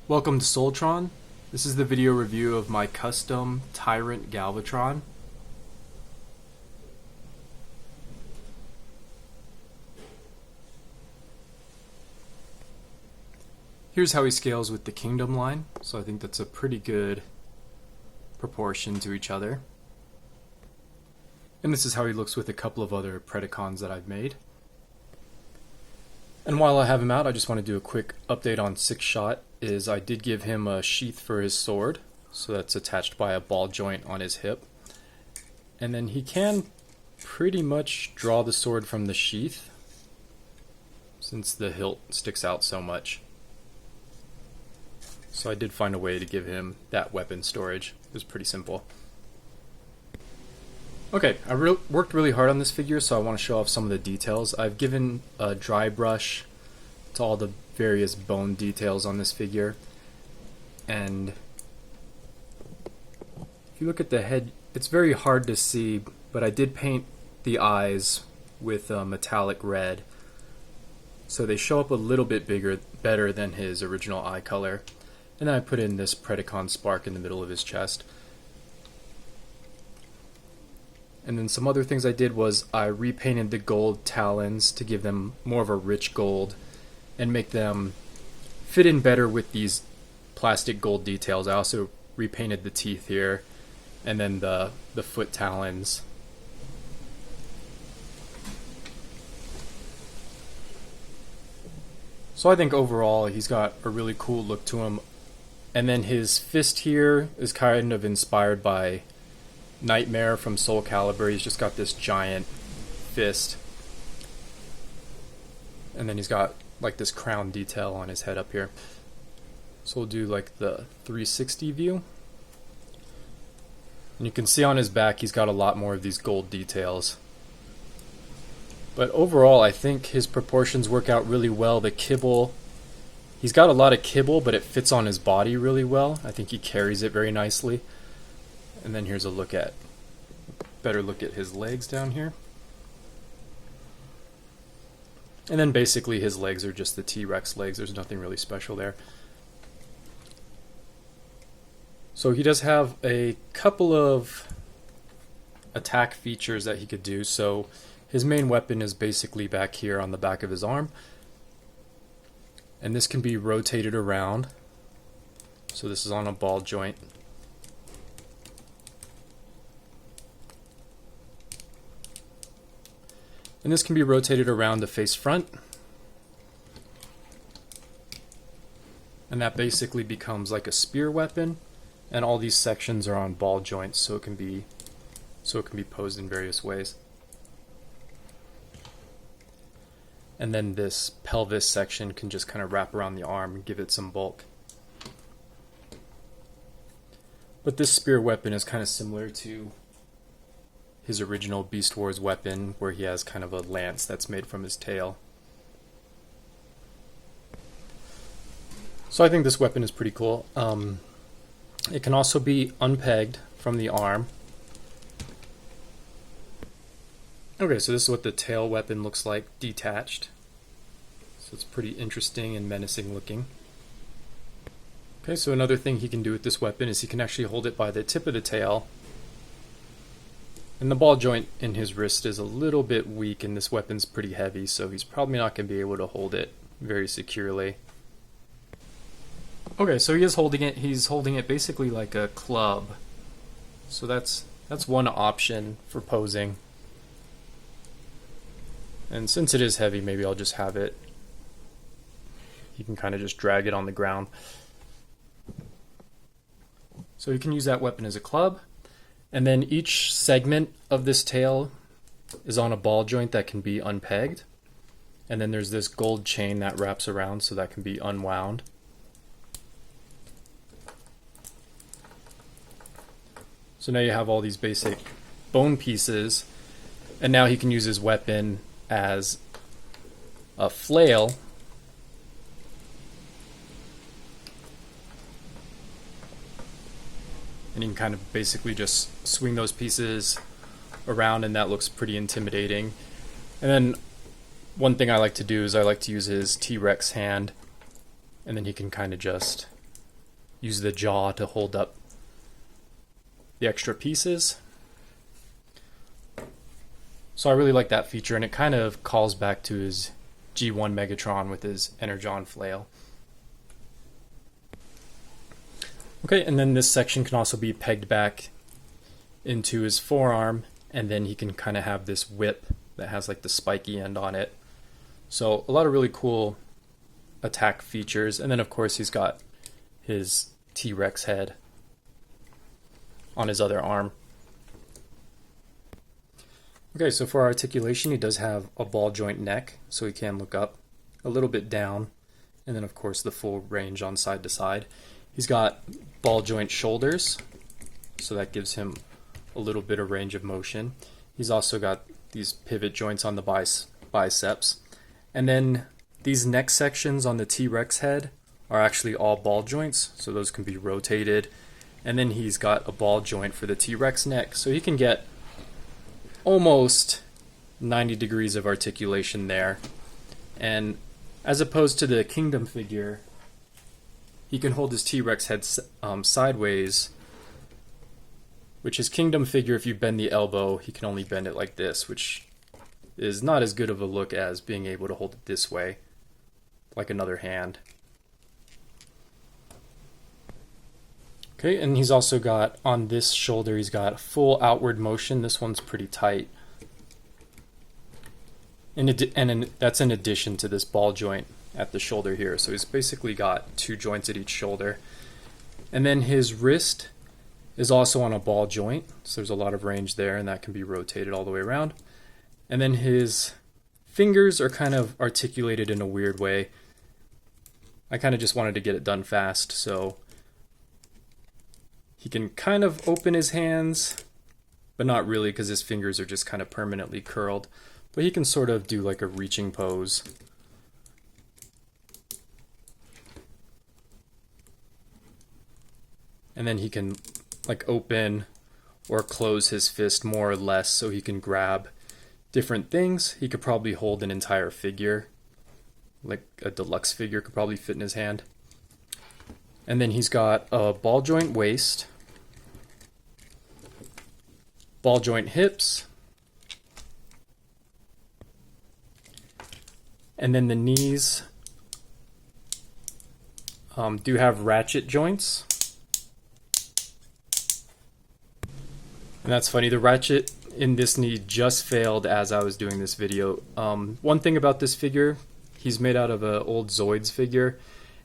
Welcome to Soltron. This is the video review of my custom Tyrant Galvatron. Here's how he scales with the Kingdom line, so I think that's a pretty good proportion to each other. And this is how he looks with a couple of other Predacons that I've made. And while I have him out, I just want to do a quick update on Sixshot. I did give him a sheath for his sword, so that's attached by a ball joint on his hip. And then he can pretty much draw the sword from the sheath, since the hilt sticks out so much. So I did find a way to give him that weapon storage. It was pretty simple. Okay, I worked really hard on this figure, so I want to show off some of the details. I've given a dry brush to all the various bone details on this figure. And if you look at the head, it's very hard to see, but I did paint the eyes with metallic red, so they show up a little bit better than his original eye color. And then I put in this Predacon spark in the middle of his chest. And then some other things I did was I repainted the gold talons to give them more of a rich gold and make them fit in better with these plastic gold details. I also repainted the teeth here and then the foot talons. So I think overall he's got a really cool look to him. And then his fist here is kind of inspired by Nightmare from Soul Calibur. He's just got this giant fist. And then he's got like this crown detail on his head up here. So we'll do like the 360 view. And you can see on his back he's got a lot more of these gold details. But overall I think his proportions work out really well. The kibble, he's got a lot of kibble, but it fits on his body really well. I think he carries it very nicely. And then here's a better look at his legs down here. And then basically his legs are just the T-Rex legs. There's nothing really special there. So he does have a couple of attack features that he could do. So his main weapon is basically back here on the back of his arm. And this can be rotated around. So this is on a ball joint. And this can be rotated around to face front. And that basically becomes like a spear weapon. And all these sections are on ball joints, so it can be posed in various ways. And then this pelvis section can just kind of wrap around the arm and give it some bulk. But this spear weapon is kind of similar to his original Beast Wars weapon, where he has kind of a lance that's made from his tail. So I think this weapon is pretty cool. It can also be unpegged from the arm. Okay, so this is what the tail weapon looks like detached. So it's pretty interesting and menacing looking. Okay, so another thing he can do with this weapon is he can actually hold it by the tip of the tail. And the ball joint in his wrist is a little bit weak, and this weapon's pretty heavy, so he's probably not going to be able to hold it very securely. Okay, so he's holding it basically like a club. So that's one option for posing. And since it is heavy, maybe I'll just have it. You can kind of just drag it on the ground. So you can use that weapon as a club. And then each segment of this tail is on a ball joint that can be unpegged. And then there's this gold chain that wraps around, so that can be unwound. So now you have all these basic bone pieces. And now he can use his weapon as a flail. And you can kind of basically just swing those pieces around, and that looks pretty intimidating. And then one thing I like to do is I like to use his T-Rex hand, and then he can kind of just use the jaw to hold up the extra pieces. So I really like that feature, and it kind of calls back to his G1 Megatron with his Energon flail. Okay, and then this section can also be pegged back into his forearm, and then he can kind of have this whip that has like the spiky end on it. So a lot of really cool attack features, and then of course he's got his T-Rex head on his other arm. Okay, so for articulation, he does have a ball joint neck, so he can look up, a little bit down, and then of course the full range on side to side. He's got ball joint shoulders, so that gives him a little bit of range of motion. He's also got these pivot joints on the biceps. And then these neck sections on the T-Rex head are actually all ball joints, so those can be rotated. And then he's got a ball joint for the T-Rex neck, so he can get almost 90 degrees of articulation there. And as opposed to the Kingdom figure, he can hold his T-Rex head sideways, which his Kingdom figure, if you bend the elbow, he can only bend it like this, which is not as good of a look as being able to hold it this way, like another hand. Okay, and he's also got, on this shoulder, he's got full outward motion. This one's pretty tight. And that's in addition to this ball joint at the shoulder here. So he's basically got two joints at each shoulder. And then his wrist is also on a ball joint, so there's a lot of range there, and that can be rotated all the way around. And then his fingers are kind of articulated in a weird way. I kind of just wanted to get it done fast, so he can kind of open his hands, but not really, because his fingers are just kind of permanently curled. But he can sort of do like a reaching pose. And then he can like open or close his fist more or less, so he can grab different things. He could probably hold an entire figure, like a deluxe figure could probably fit in his hand. And then he's got a ball joint waist, ball joint hips, and then the knees do have ratchet joints. And that's funny, the ratchet in this knee just failed as I was doing this video. One thing about this figure, he's made out of an old Zoids figure,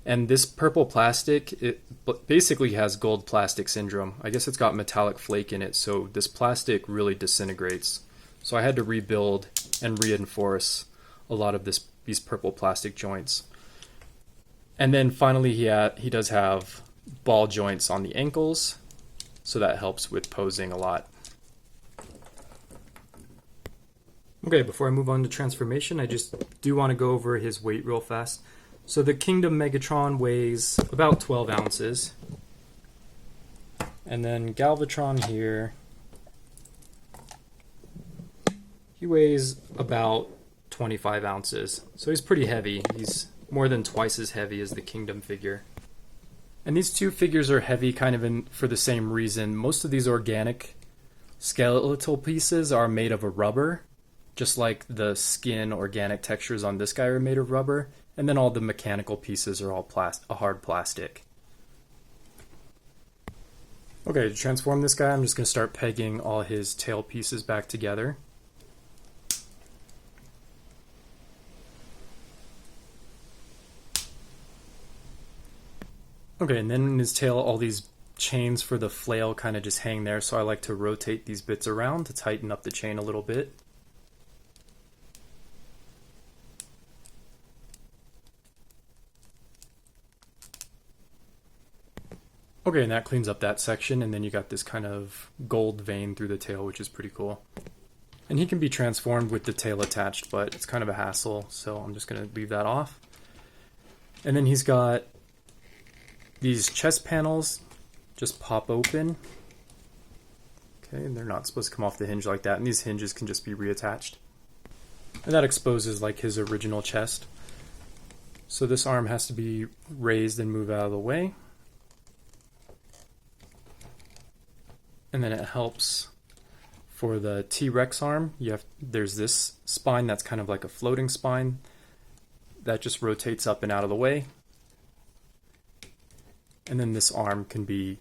and this purple plastic, it basically has gold plastic syndrome. I guess it's got metallic flake in it, so this plastic really disintegrates. So I had to rebuild and reinforce a lot of these purple plastic joints. And then finally he does have ball joints on the ankles, so that helps with posing a lot. Okay, before I move on to transformation, I just do want to go over his weight real fast. So the Kingdom Megatron weighs about 12 ounces. And then Galvatron here, he weighs about 25 ounces. So he's pretty heavy. He's more than twice as heavy as the Kingdom figure. And these two figures are heavy kind of for the same reason. Most of these organic skeletal pieces are made of a rubber, just like the skin organic textures on this guy are made of rubber, and then all the mechanical pieces are all a hard plastic. Okay, to transform this guy, I'm just going to start pegging all his tail pieces back together. Okay, and then in his tail, all these chains for the flail kind of just hang there, so I like to rotate these bits around to tighten up the chain a little bit. Okay, and that cleans up that section, and then you got this kind of gold vein through the tail, which is pretty cool. And he can be transformed with the tail attached, but it's kind of a hassle, so I'm just going to leave that off. And then he's got these chest panels just pop open. Okay, and they're not supposed to come off the hinge like that, and these hinges can just be reattached. And that exposes like his original chest. So this arm has to be raised and move out of the way. And then it helps for the T-Rex arm. There's this spine that's kind of like a floating spine that just rotates up and out of the way. And then this arm can be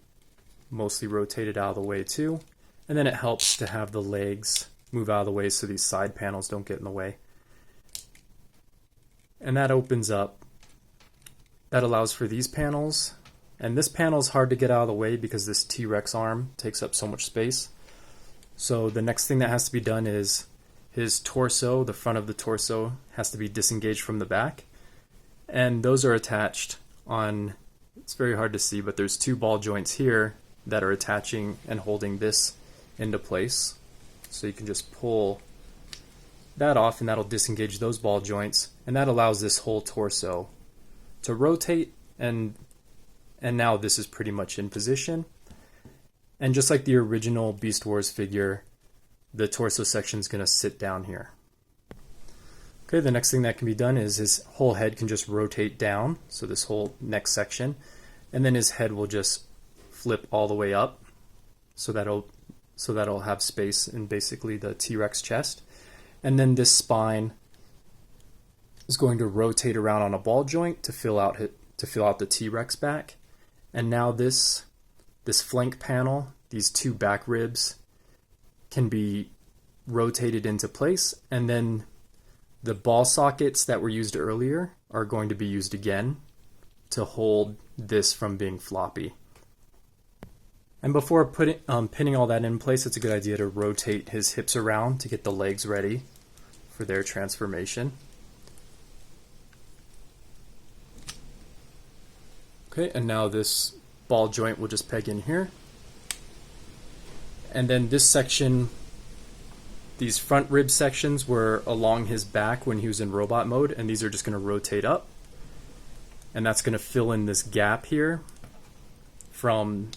mostly rotated out of the way too. And then it helps to have the legs move out of the way so these side panels don't get in the way. And that opens up, that allows for these panels. And this panel is hard to get out of the way because this T-Rex arm takes up so much space. So the next thing that has to be done is his torso, the front of the torso, has to be disengaged from the back. And those are attached on, it's very hard to see, but there's two ball joints here that are attaching and holding this into place. So you can just pull that off and that'll disengage those ball joints, and that allows this whole torso to rotate, and now this is pretty much in position. And just like the original Beast Wars figure, the torso section is going to sit down here. Okay, the next thing that can be done is his whole head can just rotate down, so this whole neck section, and then his head will just flip all the way up, so that'll have space in basically the T-Rex chest. And then this spine is going to rotate around on a ball joint to fill out the T-Rex back. And now this flank panel, these two back ribs, can be rotated into place, and then the ball sockets that were used earlier are going to be used again to hold this from being floppy. And before pinning all that in place, it's a good idea to rotate his hips around to get the legs ready for their transformation. Okay, and now this ball joint will just peg in here. And then this section, these front rib sections were along his back when he was in robot mode, and these are just going to rotate up. And that's going to fill in this gap here from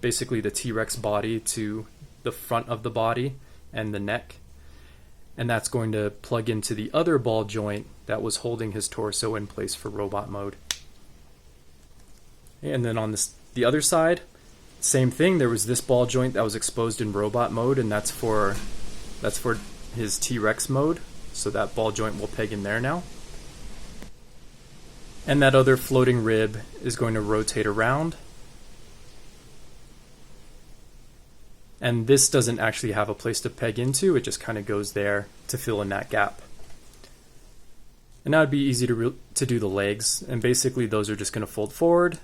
basically the T-Rex body to the front of the body and the neck. And that's going to plug into the other ball joint that was holding his torso in place for robot mode. And then on the other side, same thing. There was this ball joint that was exposed in robot mode, and that's for his T-Rex mode. So that ball joint will peg in there now. And that other floating rib is going to rotate around. And this doesn't actually have a place to peg into, it just kind of goes there to fill in that gap. And now it'd be easy to do the legs, and basically those are just going to fold forward,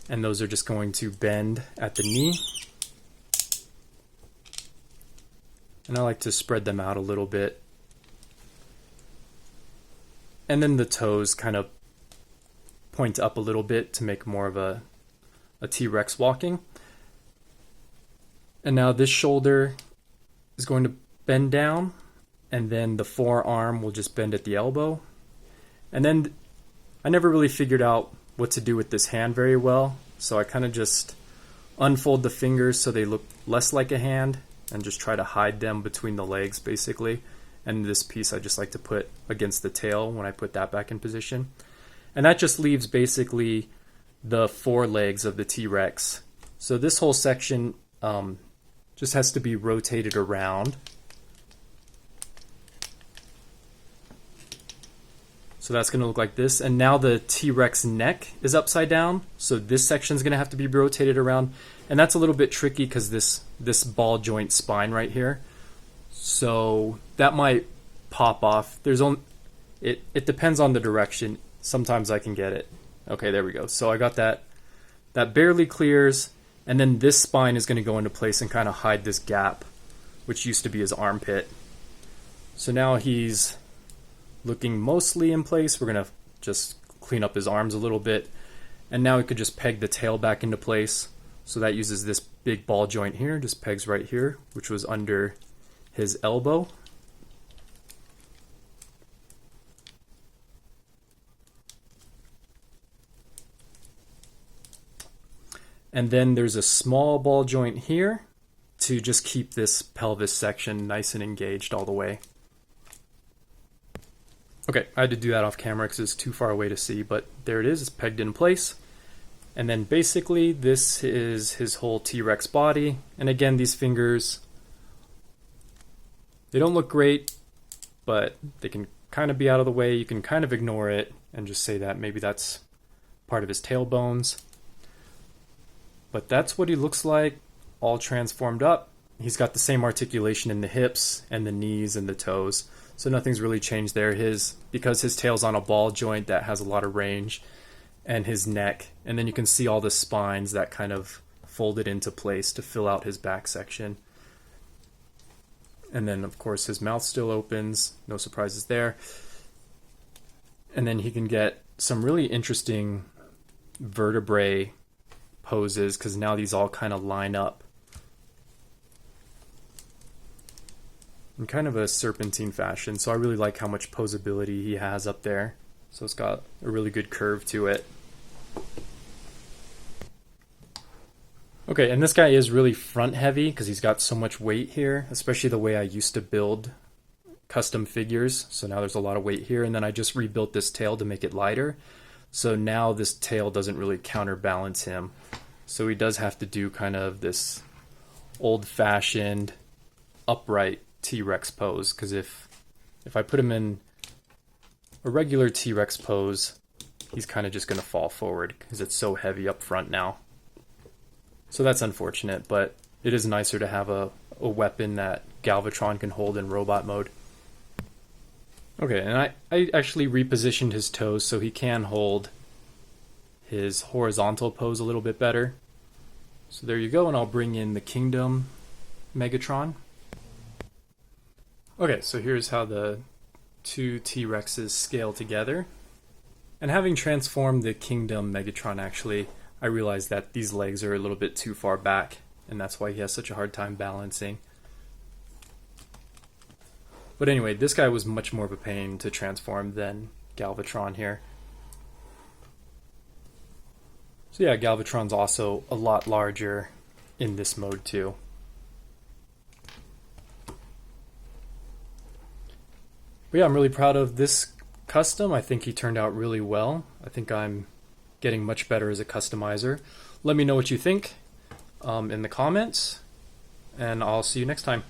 and those are just going to bend at the knee. And I like to spread them out a little bit. And then the toes kind of point up a little bit to make more of a T-Rex walking. And now this shoulder is going to bend down, and then the forearm will just bend at the elbow. And then I never really figured out what to do with this hand very well, so I kind of just unfold the fingers so they look less like a hand and just try to hide them between the legs basically. And this piece I just like to put against the tail when I put that back in position. And that just leaves basically the forelegs of the T-Rex. So this whole section just has to be rotated around. So that's going to look like this. And now the T-Rex neck is upside down. So this section is going to have to be rotated around. And that's a little bit tricky because this ball joint spine right here. So that might pop off. It depends on the direction. Sometimes I can get it. Okay, there we go. So I got that. That barely clears. And then this spine is going to go into place and kind of hide this gap, which used to be his armpit. So now he's looking mostly in place. We're going to just clean up his arms a little bit. And now we could just peg the tail back into place. So that uses this big ball joint here, just pegs right here, which was under his elbow. And then there's a small ball joint here to just keep this pelvis section nice and engaged all the way. Okay, I had to do that off camera because it's too far away to see, but there it is, it's pegged in place. And then basically this is his whole T-Rex body. And again, these fingers, they don't look great, but they can kind of be out of the way. You can kind of ignore it and just say that maybe that's part of his tail bones. But that's what he looks like, all transformed up. He's got the same articulation in the hips and the knees and the toes, so nothing's really changed there. Because his tail's on a ball joint that has a lot of range, and his neck, and then you can see all the spines that kind of folded into place to fill out his back section. And then of course his mouth still opens, no surprises there. And then he can get some really interesting vertebrae poses because now these all kind of line up in kind of a serpentine fashion. So I really like how much posability he has up there. So it's got a really good curve to it. Okay, and this guy is really front heavy because he's got so much weight here, especially the way I used to build custom figures. So now there's a lot of weight here, and then I just rebuilt this tail to make it lighter. So now this tail doesn't really counterbalance him. So he does have to do kind of this old-fashioned upright T-Rex pose, because if I put him in a regular T-Rex pose, he's kind of just going to fall forward because it's so heavy up front now. So that's unfortunate, but it is nicer to have a weapon that Galvatron can hold in robot mode. Okay, and I actually repositioned his toes so he can hold his horizontal pose a little bit better. So there you go, and I'll bring in the Kingdom Megatron. Okay, so here's how the two T-Rexes scale together. And having transformed the Kingdom Megatron, actually, I realized that these legs are a little bit too far back, and that's why he has such a hard time balancing. But anyway, this guy was much more of a pain to transform than Galvatron here. So yeah, Galvatron's also a lot larger in this mode too. But yeah, I'm really proud of this custom. I think he turned out really well. I think I'm getting much better as a customizer. Let me know what you think in the comments, and I'll see you next time.